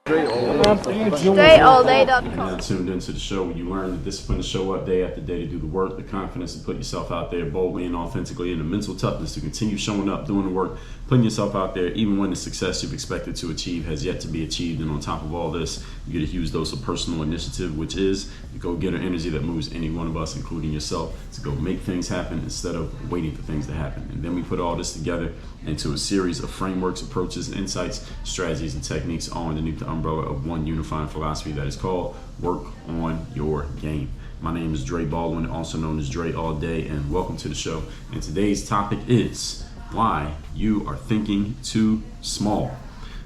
StraightallDay.com. Now tuned into the show where you learn the discipline to show up day after day to do the work, the confidence to put yourself out there boldly and authentically, and the mental toughness to continue showing up, doing the work, putting yourself out there even when the success you've expected to achieve has yet to be achieved. And on top of all this, you get a huge dose of personal initiative, which is the go-getter energy that moves any one of us, including yourself, to go make things happen instead of waiting for things to happen. And then we put all this together into a series of frameworks, approaches, insights, strategies, and techniques all underneath the umbrella of one unifying philosophy that is called Work on Your Game. My name is Dre Baldwin, also known as Dre All Day, and welcome to the show. And today's topic is why you are thinking too small.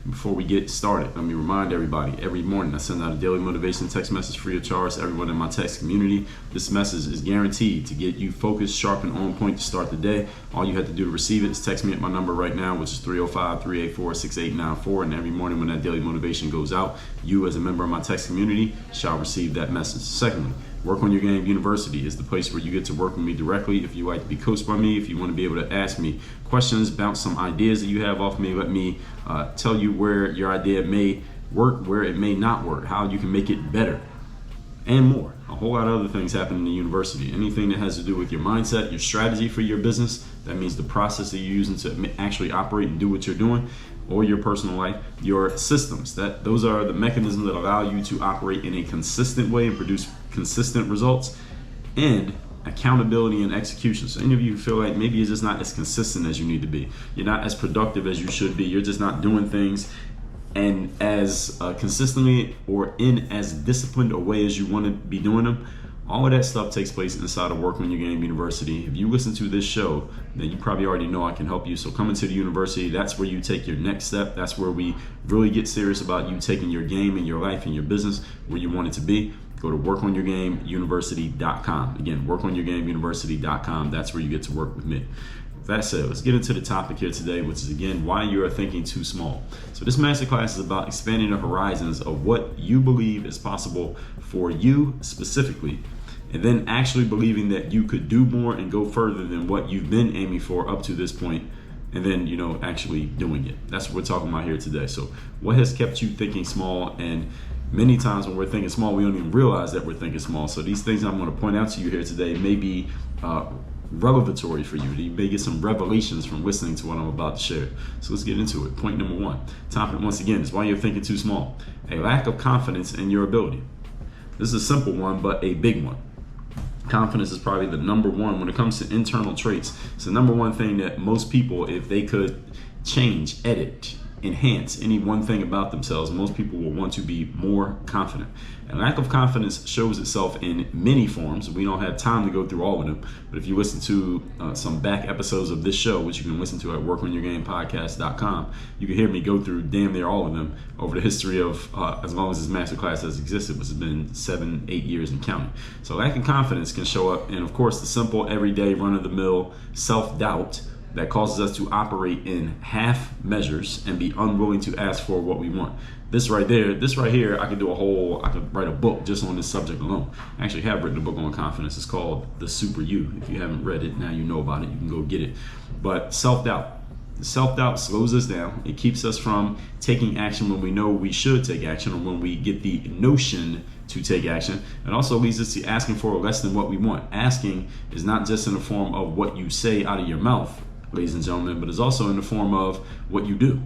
Before we get started, let me remind everybody, every morning I send out a daily motivation text message free of charge to everyone in my text community. This message is guaranteed to get you focused, sharp, and on point to start the day. All you have to do to receive it is text me at my number right now, which is 305-384-6894. And every morning when that daily motivation goes out, you as a member of my text community shall receive that message. Secondly, Work on Your Game University is the place where you get to work with me directly. If you like to be coached by me, if you want to be able to ask me questions, bounce some ideas that you have off me, let me tell you where your idea may work, where it may not work, how you can make it better, and more. A whole lot of other things happen in the university. Anything that has to do with your mindset, your strategy for your business, that means the process that you're using to actually operate and do what you're doing, or your personal life, your systems. Those are the mechanisms that allow you to operate in a consistent way and produce consistent results, and accountability and execution. So any of you feel like maybe you're just not as consistent as you need to be, you're not as productive as you should be, you're just not doing things and as consistently or in as disciplined a way as you want to be doing them. All of that stuff takes place inside of Work on Your Game University. If you listen to this show, then you probably already know I can help you. So come into the university. That's where you take your next step. That's where we really get serious about you taking your game and your life and your business where you want it to be. Go to workonyourgameuniversity.com. Again, workonyourgameuniversity.com. That's where you get to work with me. With that said, let's get into the topic here today, which is, again, why you are thinking too small. So this masterclass is about expanding the horizons of what you believe is possible for you specifically, and then actually believing that you could do more and go further than what you've been aiming for up to this point, and then, actually doing it. That's what we're talking about here today. So what has kept you thinking small? And many times when we're thinking small, we don't even realize that we're thinking small. So these things I'm going to point out to you here today may be revelatory for you. You may get some revelations from listening to what I'm about to share. So let's get into it. Point number one. Topic, once again, is why you're thinking too small. A lack of confidence in your ability. This is a simple one, but a big one. Confidence is probably the number one when it comes to internal traits. It's the number one thing that most people, if they could change, edit, enhance any one thing about themselves, most people will want to be more confident. And lack of confidence shows itself in many forms. We don't have time to go through all of them, but if you listen to some back episodes of this show, which you can listen to at workonyourgamepodcast.com, you can hear me go through damn near all of them over the history of as long as this masterclass has existed, which has been 7-8 years and counting. So lack of confidence can show up in, of course, the simple, everyday, run-of-the-mill self-doubt that causes us to operate in half measures and be unwilling to ask for what we want. This right here, I could write a book just on this subject alone. I actually have written a book on confidence. It's called The Super You. If you haven't read it, now you know about it. You can go get it. But self-doubt slows us down. It keeps us from taking action when we know we should take action, or when we get the notion to take action. It also leads us to asking for less than what we want. Asking is not just in the form of what you say out of your mouth, ladies and gentlemen, but it's also in the form of what you do.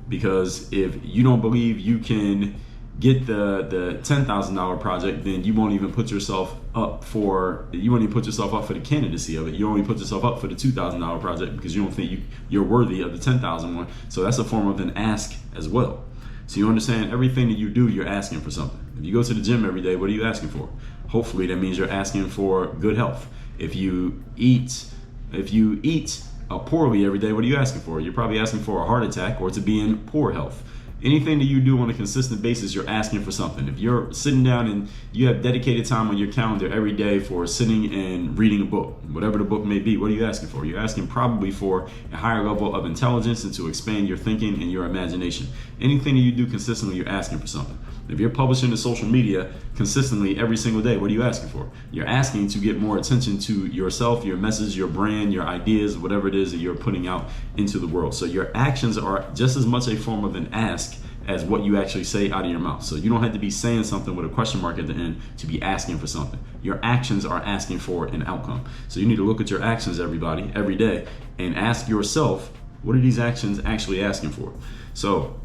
Because if you don't believe you can get the $10,000 project, then you won't even put yourself up for the candidacy of it. You only put yourself up for the $2,000 project because you don't think you're worthy of the $10,000 one. So that's a form of an ask as well. So you understand, everything that you do, you're asking for something. If you go to the gym every day, what are you asking for? Hopefully that means you're asking for good health. If you eat poorly every day, what are you asking for? You're probably asking for a heart attack or to be in poor health. Anything that you do on a consistent basis, you're asking for something. If you're sitting down and you have dedicated time on your calendar every day for sitting and reading a book, whatever the book may be, what are you asking for? You're asking probably for a higher level of intelligence and to expand your thinking and your imagination. Anything that you do consistently, you're asking for something. If you're publishing to social media consistently every single day, what are you asking for? You're asking to get more attention to yourself, your message, your brand, your ideas, whatever it is that you're putting out into the world. So your actions are just as much a form of an ask as what you actually say out of your mouth. So you don't have to be saying something with a question mark at the end to be asking for something. Your actions are asking for an outcome. So you need to look at your actions, everybody, every day, and ask yourself, what are these actions actually asking for? So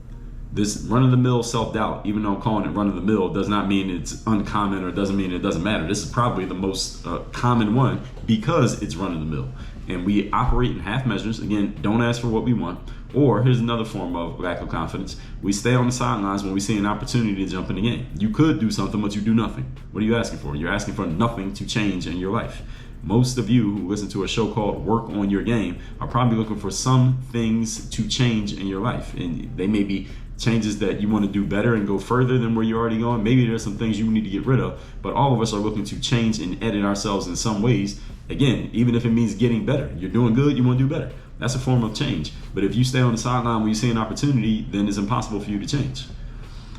this run-of-the-mill self-doubt, even though I'm calling it run-of-the-mill, does not mean it's uncommon or doesn't mean it doesn't matter. This is probably the most common one because it's run-of-the-mill. And we operate in half measures. Again, don't ask for what we want. Or here's another form of lack of confidence. We stay on the sidelines when we see an opportunity to jump in the game. You could do something, but you do nothing. What are you asking for? You're asking for nothing to change in your life. Most of you who listen to a show called Work on Your Game are probably looking for some things to change in your life. And they may be changes that you want to do better and go further than where you're already going. Maybe there's some things you need to get rid of, but all of us are looking to change and edit ourselves in some ways. Again, even if it means getting better, you're doing good, you want to do better. That's a form of change. But if you stay on the sideline when you see an opportunity, then it's impossible for you to change.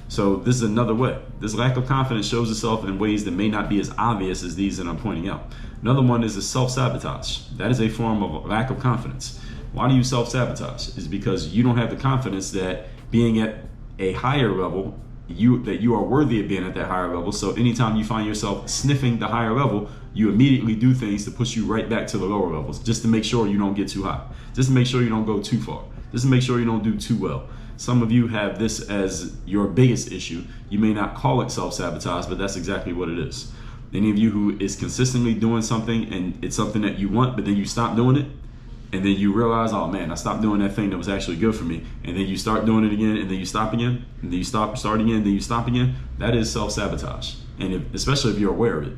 So this is another way. This lack of confidence shows itself in ways that may not be as obvious as these that I'm pointing out. Another one is a self-sabotage. That is a form of lack of confidence. Why do you self-sabotage? It's because you don't have the confidence that being at a higher level, that you are worthy of being at that higher level. So anytime you find yourself sniffing the higher level, you immediately do things to push you right back to the lower levels, just to make sure you don't get too high, just to make sure you don't go too far, just to make sure you don't do too well. Some of you have this as your biggest issue. You may not call it self-sabotage, but that's exactly what it is. Any of you who is consistently doing something and it's something that you want, but then you stop doing it, and then you realize, oh man, I stopped doing that thing that was actually good for me. And then you start doing it again, and then you stop again, and then you start again, then you stop again. That is self-sabotage, and especially if you're aware of it.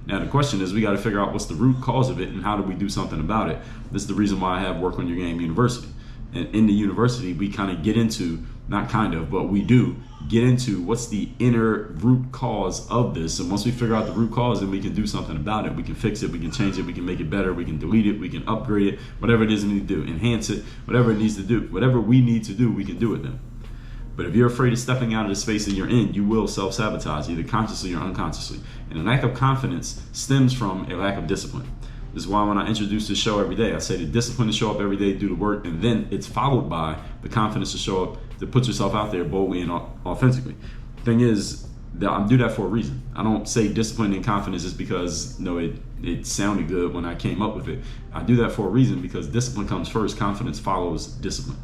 Now the question is, we got to figure out what's the root cause of it and how do we do something about it. This is the reason why I have Work on Your Game University. And in the university, we kind of get into, not kind of, but we do get into what's the inner root cause of this. And once we figure out the root cause, then we can do something about it. We can fix it, we can change it, we can make it better, we can delete it, we can upgrade it, whatever it is we need to do, enhance it, whatever it needs to do, whatever we need to do, we can do it then. But if you're afraid of stepping out of the space that you're in, you will self-sabotage, either consciously or unconsciously. And a lack of confidence stems from a lack of discipline. This is why when I introduce this show every day, I say the discipline to show up every day, do the work, and then it's followed by the confidence to show up, to put yourself out there boldly and authentically. The thing is, that I do that for a reason. I don't say discipline and confidence just because it sounded good when I came up with it. I do that for a reason, because discipline comes first, confidence follows discipline.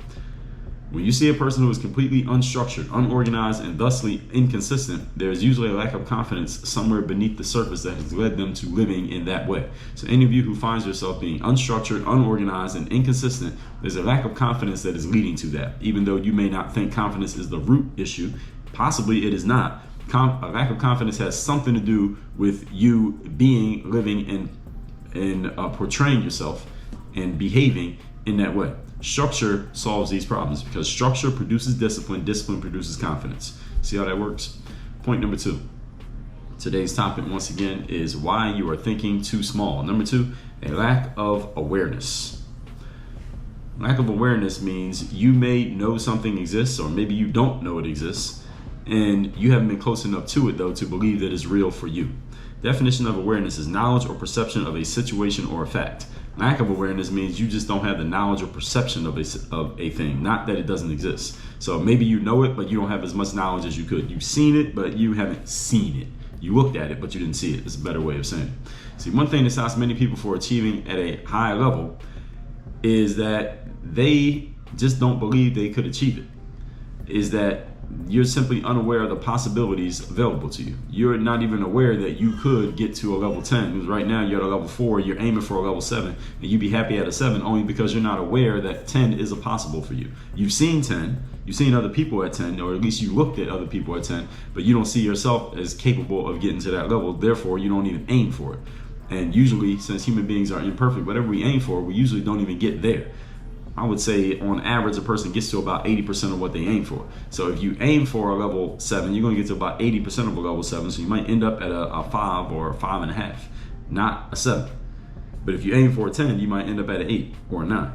When you see a person who is completely unstructured, unorganized, and thusly inconsistent, there is usually a lack of confidence somewhere beneath the surface that has led them to living in that way. So any of you who finds yourself being unstructured, unorganized, and inconsistent, there's a lack of confidence that is leading to that. Even though you may not think confidence is the root issue, possibly it is not. A lack of confidence has something to do with you being, living, and portraying yourself and behaving in that way. Structure solves these problems, because structure produces discipline, discipline produces confidence. See how that works? Point number 2. Today's topic, once again, is why you are thinking too small. Number 2, a lack of awareness. Lack of awareness means you may know something exists, or maybe you don't know it exists, and you haven't been close enough to it, though, to believe that it's real for you. Definition of awareness is knowledge or perception of a situation or a fact. Lack of awareness means you just don't have the knowledge or perception of a thing, not that it doesn't exist. So maybe you know it, but you don't have as much knowledge as you could. You've seen it, but you haven't seen it. You looked at it, but you didn't see it. It's a better way of saying it. See, one thing that stops many people from achieving at a high level is that they just don't believe they could achieve it. Is that you're simply unaware of the possibilities available to you. You're not even aware that you could get to a level 10. Because right now you're at a level 4, you're aiming for a level 7, and you'd be happy at a 7 only because you're not aware that 10 is a possible for you. You've seen 10, you've seen other people at 10, or at least you looked at other people at 10, but you don't see yourself as capable of getting to that level. Therefore, you don't even aim for it. And usually, since human beings are imperfect, whatever we aim for, we usually don't even get there. I would say on average, a person gets to about 80% of what they aim for. So if you aim for a level 7, you're going to get to about 80% of a level 7. So you might end up at a 5 or a 5.5, not a 7. But if you aim for a 10, you might end up at an 8 or a 9.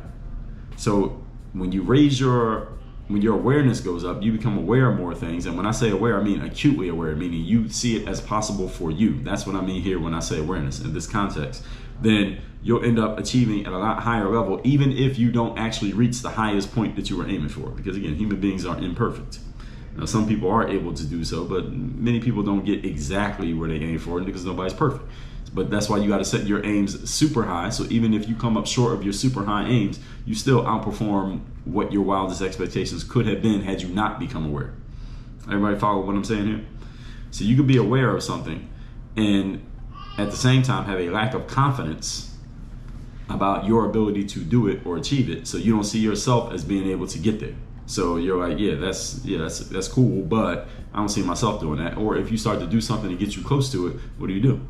So when you when your awareness goes up, you become aware of more things. And when I say aware, I mean acutely aware, meaning you see it as possible for you. That's what I mean here when I say awareness in this context. Then you'll end up achieving at a lot higher level, even if you don't actually reach the highest point that you were aiming for. Because again, human beings are imperfect. Now, some people are able to do so, but many people don't get exactly where they aim for because nobody's perfect. But that's why you got to set your aims super high. So even if you come up short of your super high aims, you still outperform what your wildest expectations could have been had you not become aware. Everybody follow what I'm saying here? So you could be aware of something and at the same time have a lack of confidence about your ability to do it or achieve it. So you don't see yourself as being able to get there. So you're like, that's cool, but I don't see myself doing that. Or if you start to do something to get you close to it, what do?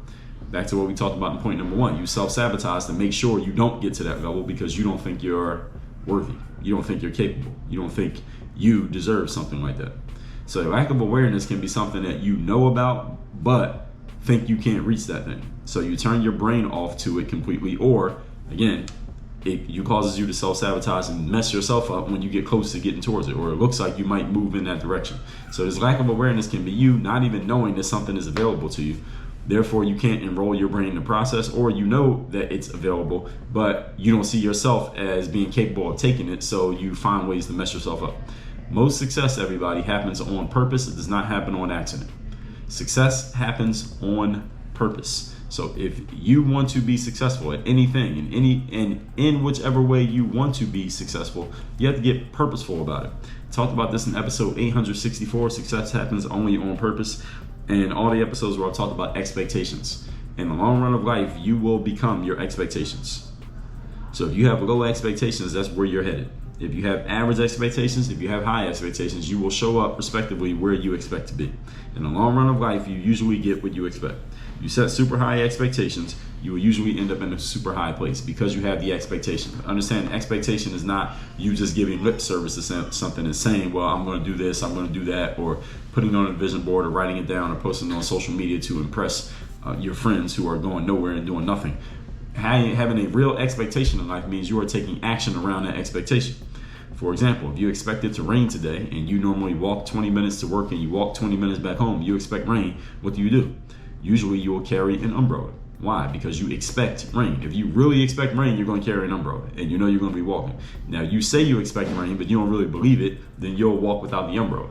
Back to what we talked about in point number 1. You self-sabotage to make sure you don't get to that level because you don't think you're worthy. You don't think you're capable. You don't think you deserve something like that. So lack of awareness can be something that you know about, but think you can't reach that thing. So you turn your brain off to it completely, or again, it causes you to self-sabotage and mess yourself up when you get close to getting towards it, or it looks like you might move in that direction. So this lack of awareness can be you not even knowing that something is available to you. Therefore, you can't enroll your brain in the process, or you know that it's available, but you don't see yourself as being capable of taking it, so you find ways to mess yourself up. Most success, everybody, happens on purpose. It does not happen on accident. Success happens on purpose. So if you want to be successful at anything, in whichever way you want to be successful, you have to get purposeful about it. I talked about this in episode 864, Success Happens Only on Purpose, and all the episodes where I talked about expectations. In the long run of life, you will become your expectations. So if you have low expectations, that's where you're headed. If you have average expectations, if you have high expectations, you will show up respectively where you expect to be. In the long run of life, you usually get what you expect. You set super high expectations, you will usually end up in a super high place because you have the expectation. Understand, expectation is not you just giving lip service to something and saying, well, I'm going to do this, I'm going to do that, or putting it on a vision board or writing it down or posting it on social media to impress your friends who are going nowhere and doing nothing. Having a real expectation in life means you are taking action around that expectation. For example, if you expect it to rain today and you normally walk 20 minutes to work and you walk 20 minutes back home, you expect rain, what do? Usually you will carry an umbrella. Why? Because you expect rain. If you really expect rain, you're going to carry an umbrella and you know you're going to be walking. Now, you say you expect rain, but you don't really believe it, then you'll walk without the umbrella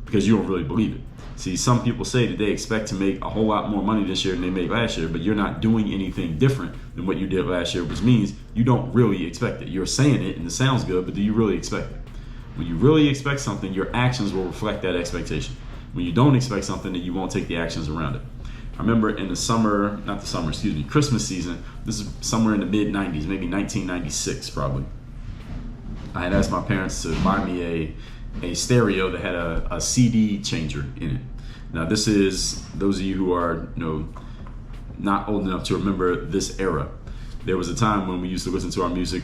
because you don't really believe it. See, some people say that they expect to make a whole lot more money this year than they made last year, but you're not doing anything different than what you did last year, which means you don't really expect it. You're saying it and it sounds good, but do you really expect it? When you really expect something, your actions will reflect that expectation. When you don't expect something, then you won't take the actions around it. I remember in Christmas season, this is somewhere in the mid-90s, maybe 1996 probably. I had asked my parents to buy me a stereo that had a CD changer in it. Now this is, those of you who are not old enough to remember this era. There was a time when we used to listen to our music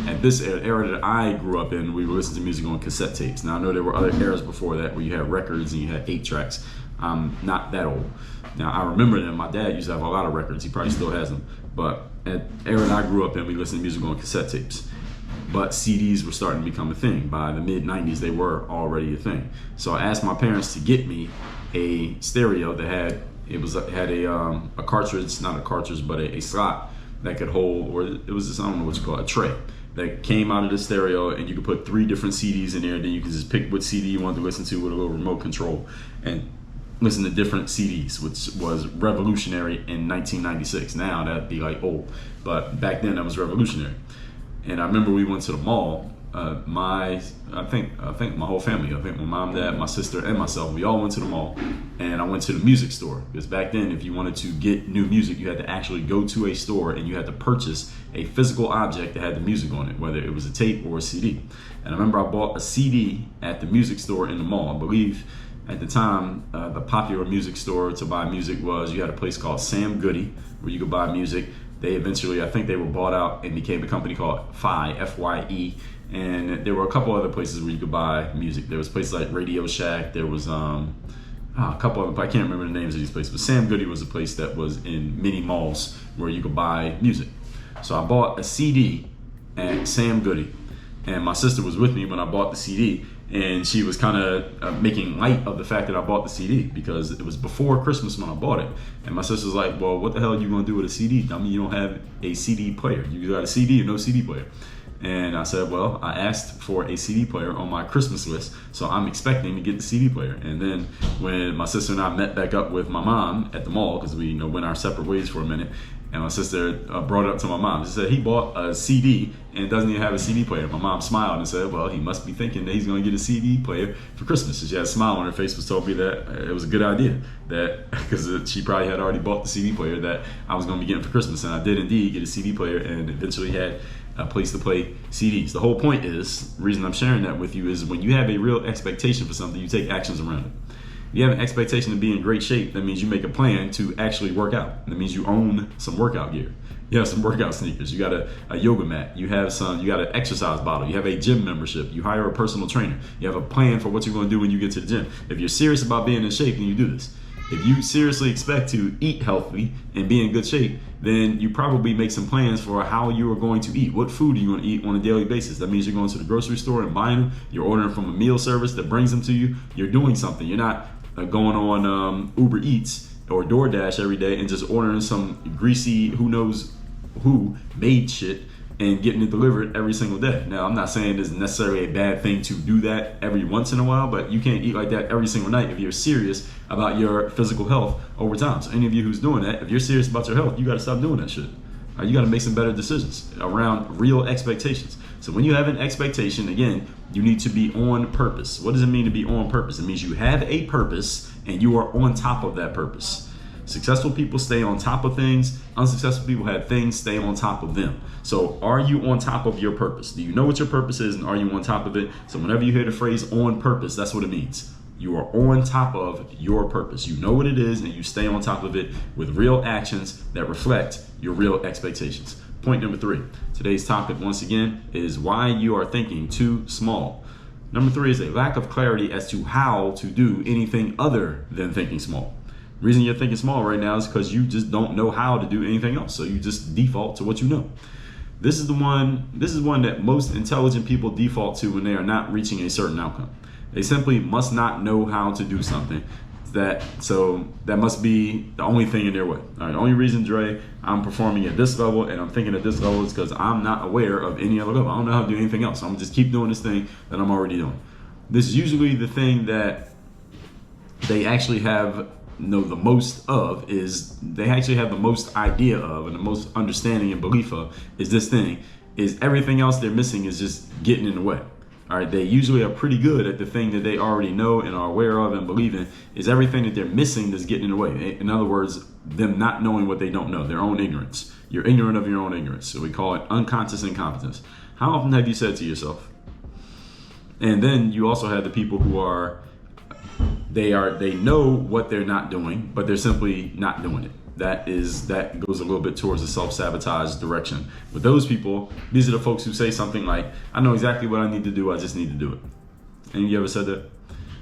at this era that I grew up in, we would listen to music on cassette tapes. Now I know there were other eras before that where you had records and you had 8 tracks. I'm not that old. Now I remember them. My dad used to have a lot of records. He probably still has them. But at the era that I grew up in, we listened to music on cassette tapes. But CDs were starting to become a thing. By the mid-90s, they were already a thing. So I asked my parents to get me a stereo that had a cartridge, not a cartridge, but a slot that could hold, or it was just, I don't know what you call it, a tray that came out of the stereo, and you could put 3 different CDs in there. Then you could just pick what CD you wanted to listen to with a little remote control and listen to different CDs, which was revolutionary in 1996. Now that'd be like old, but back then that was revolutionary. And I remember we went to the mall. I think my whole family, I think my mom, dad, my sister, and myself, we all went to the mall. And I went to the music store because back then, if you wanted to get new music, you had to actually go to a store and you had to purchase a physical object that had the music on it, whether it was a tape or a CD. And I remember I bought a CD at the music store in the mall. I believe at the time, the popular music store to buy music you had a place called Sam Goody where you could buy music. They eventually, I think they were bought out and became a company called Fye, F-Y-E. And there were a couple other places where you could buy music. There was places like Radio Shack. There was a couple other, I can't remember the names of these places, but Sam Goody was a place that was in many malls where you could buy music. So I bought a CD at Sam Goody, and my sister was with me when I bought the CD, and she was kind of making light of the fact that I bought the CD because it was before Christmas when I bought it. And my sister was like, well, what the hell are you going to do with a CD? I mean, you don't have a CD player. You got a CD or no CD player. And I said, well, I asked for a CD player on my Christmas list, so I'm expecting to get the CD player. And then when my sister and I met back up with my mom at the mall, because we went our separate ways for a minute, and my sister brought it up to my mom. She said, he bought a CD and doesn't even have a CD player. My mom smiled and said, well, he must be thinking that he's going to get a CD player for Christmas. And she had a smile on her face, which told me that it was a good idea, that because she probably had already bought the CD player that I was going to be getting for Christmas. And I did indeed get a CD player and eventually had a place to play CDs. The whole point is, the reason I'm sharing that with you is when you have a real expectation for something, you take actions around it. If you have an expectation to be in great shape, that means you make a plan to actually work out. That means you own some workout gear. You have some workout sneakers. You got a yoga mat. You got an exercise bottle. You have a gym membership. You hire a personal trainer. You have a plan for what you're going to do when you get to the gym. If you're serious about being in shape, then you do this. If you seriously expect to eat healthy and be in good shape, then you probably make some plans for how you are going to eat. What food are you going to eat on a daily basis? That means you're going to the grocery store and buying them. You're ordering from a meal service that brings them to you. You're doing something. You're not going on Uber Eats or DoorDash every day and just ordering some greasy, who knows who made shit and getting it delivered every single day. Now, I'm not saying it's necessarily a bad thing to do that every once in a while, but you can't eat like that every single night if you're serious about your physical health over time. So any of you who's doing that, if you're serious about your health, you got to stop doing that shit. You got to make some better decisions around real expectations. So when you have an expectation, again, you need to be on purpose. What does it mean to be on purpose? It means you have a purpose and you are on top of that purpose. Successful people stay on top of things. Unsuccessful people have things stay on top of them. So are you on top of your purpose? Do you know what your purpose is and are you on top of it? So whenever you hear the phrase on purpose, that's what it means. You are on top of your purpose. You know what it is and you stay on top of it with real actions that reflect your real expectations. Point number 3. Today's topic, once again, is why you are thinking too small. Number 3 is a lack of clarity as to how to do anything other than thinking small. The reason you're thinking small right now is because you just don't know how to do anything else. So you just default to what you know. This is one that most intelligent people default to when they are not reaching a certain outcome. They simply must not know how to do something. So that must be the only thing in their way. All right, the only reason, Dre, I'm performing at this level and I'm thinking at this level is because I'm not aware of any other level. I don't know how to do anything else. So I'm just keep doing this thing that I'm already doing. This is usually the thing that they actually have the most of, is they actually have the most idea of and the most understanding and belief of is this thing, is everything else they're missing is just getting in the way. All right, they usually are pretty good at the thing that they already know and are aware of and believe in, is everything that they're missing that's getting in the way. In other words, them not knowing what they don't know, their own ignorance. You're ignorant of your own ignorance. So we call it unconscious incompetence. How often have you said to yourself? And then you also have the people who they know what they're not doing, but they're simply not doing it. That goes a little bit towards the self-sabotage direction. With those people, these are the folks who say something like, I know exactly what I need to do, I just need to do it. Any of you ever said that?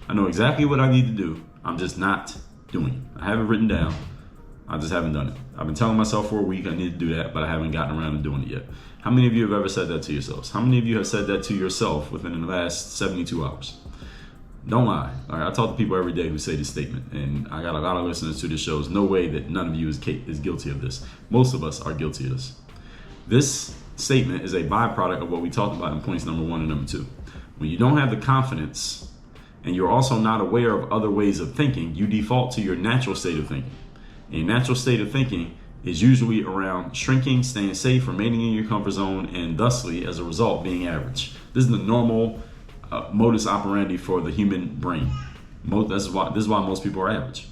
I know exactly what I need to do, I'm just not doing it. I have it written down, I just haven't done it. I've been telling myself for a week I need to do that, but I haven't gotten around to doing it yet. How many of you have ever said that to yourselves? How many of you have said that to yourself within the last 72 hours? Don't lie. All right, I talk to people every day who say this statement, and I got a lot of listeners to this show. There's no way that none of you is guilty of this. Most of us are guilty of this. This statement is a byproduct of what we talked about in points number 1 and number 2. When you don't have the confidence and you're also not aware of other ways of thinking, you default to your natural state of thinking. And your natural state of thinking is usually around shrinking, staying safe, remaining in your comfort zone, and thusly, as a result, being average. This is the normal modus operandi for the human brain. This is why most people are average.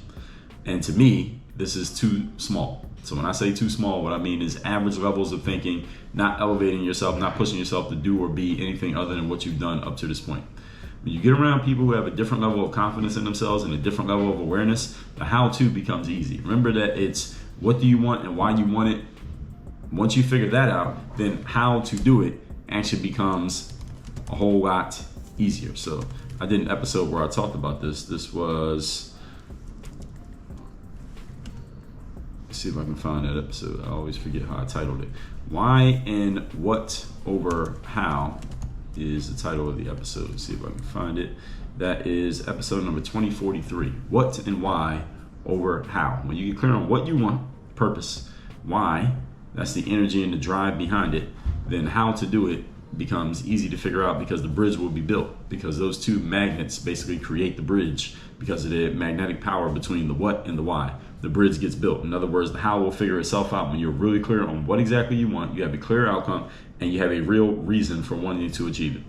And to me, this is too small. So when I say too small, what I mean is average levels of thinking, not elevating yourself, not pushing yourself to do or be anything other than what you've done up to this point. When you get around people who have a different level of confidence in themselves and a different level of awareness, the how-to becomes easy. Remember that it's what do you want and why you want it. Once you figure that out, then how to do it actually becomes a whole lot easier. So I did an episode where I talked about this. This was, let's see if I can find that episode. I always forget how I titled it. Why and what over how is the title of the episode. Let's see if I can find it. That is episode number 2043. What and why over how. When you get clear on what you want, purpose, why, that's the energy and the drive behind it, then how to do it becomes easy to figure out because the bridge will be built, because those two magnets basically create the bridge because of the magnetic power between the what and the why. The bridge gets built. In other words, the how will figure itself out when you're really clear on what exactly you want, you have a clear outcome, and you have a real reason for wanting to achieve it.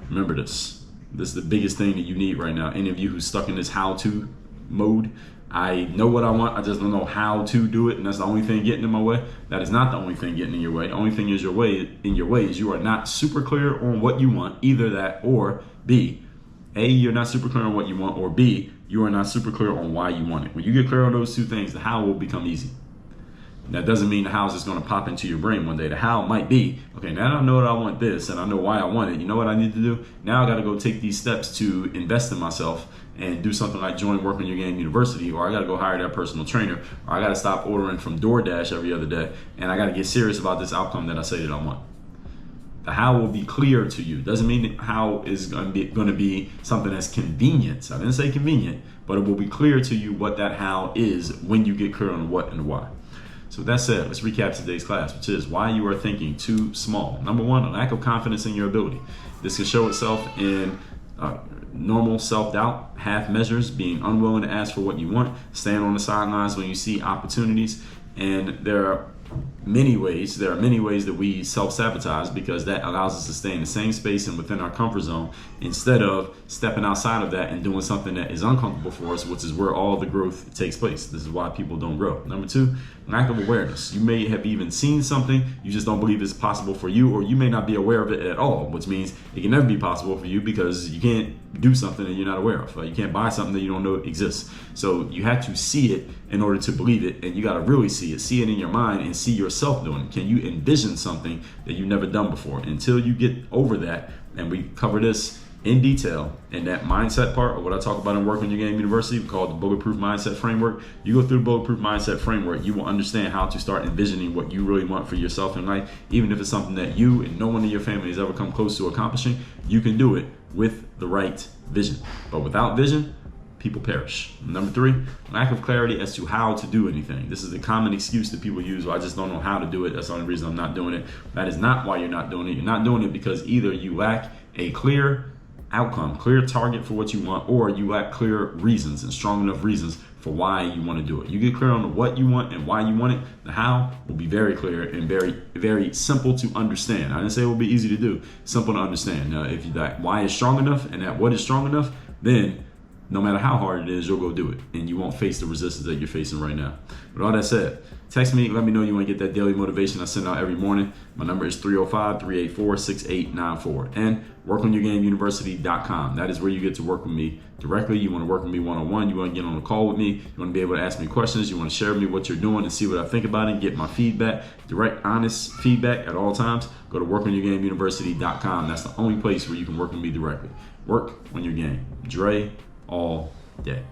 Remember this. This is the biggest thing that you need right now. Any of you who's stuck in this how-to mode, I know what I want, I just don't know how to do it, and that's the only thing getting in my way. That is not the only thing getting in your way. The only thing is in your way is you are not super clear on what you want, either that or B, A, you're not super clear on what you want, or B, you are not super clear on why you want it. When you get clear on those two things, the how will become easy. That doesn't mean the how is just going to pop into your brain one day. The how might be, okay, now that I know that I want this and I know why I want it, you know what I need to do? Now I got to go take these steps to invest in myself and do something like join Work on Your Game University, or I got to go hire that personal trainer, or I got to stop ordering from DoorDash every other day, and I got to get serious about this outcome that I say that I want. The how will be clear to you. Doesn't mean that how is going to be something that's convenient. I didn't say convenient, but it will be clear to you what that how is when you get clear on what and why. So with that said, let's recap today's class, which is why you are thinking too small. Number one, a lack of confidence in your ability. This can show itself in normal self-doubt, half measures, being unwilling to ask for what you want, staying on the sidelines when you see opportunities, and there are many ways that we self-sabotage, because that allows us to stay in the same space and within our comfort zone instead of stepping outside of that and doing something that is uncomfortable for us, which is where all the growth takes place. This is why people don't grow. Number two, lack of awareness. You may have even seen something, you just don't believe it's possible for you, or you may not be aware of it at all, which means it can never be possible for you because you can't do something that you're not aware of. You can't buy something that you don't know exists. So you have to see it in order to believe it, and you got to really see it in your mind and see yourself doing it. Can you envision something that you've never done before? Until you get over that, and we cover this in detail in that mindset part of what I talk about in Work on Your Game University called the Bulletproof Mindset Framework. You go through the Bulletproof Mindset Framework, you will understand how to start envisioning what you really want for yourself in life. Even if it's something that you and no one in your family has ever come close to accomplishing, you can do it with the right vision. But without vision, people perish. Number three, lack of clarity as to how to do anything. This is a common excuse that people use. Well, I just don't know how to do it. That's the only reason I'm not doing it. That is not why you're not doing it. You're not doing it because either you lack a clear outcome, clear target for what you want, or you lack clear reasons and strong enough reasons for why you want to do it. You get clear on what you want and why you want it, the how will be very clear and very, very simple to understand. I didn't say it will be easy to do, simple to understand. Now, if that why is strong enough and that what is strong enough, then no matter how hard it is, you'll go do it, and you won't face the resistance that you're facing right now. With all that said, text me, let me know you want to get that daily motivation I send out every morning. My number is 305-384-6894. And workonyourgameuniversity.com. That is where you get to work with me directly. You want to work with me one-on-one. You want to get on a call with me. You want to be able to ask me questions. You want to share with me what you're doing and see what I think about it and get my feedback, direct, honest feedback at all times. Go to workonyourgameuniversity.com. That's the only place where you can work with me directly. Work on your game. Dre all day.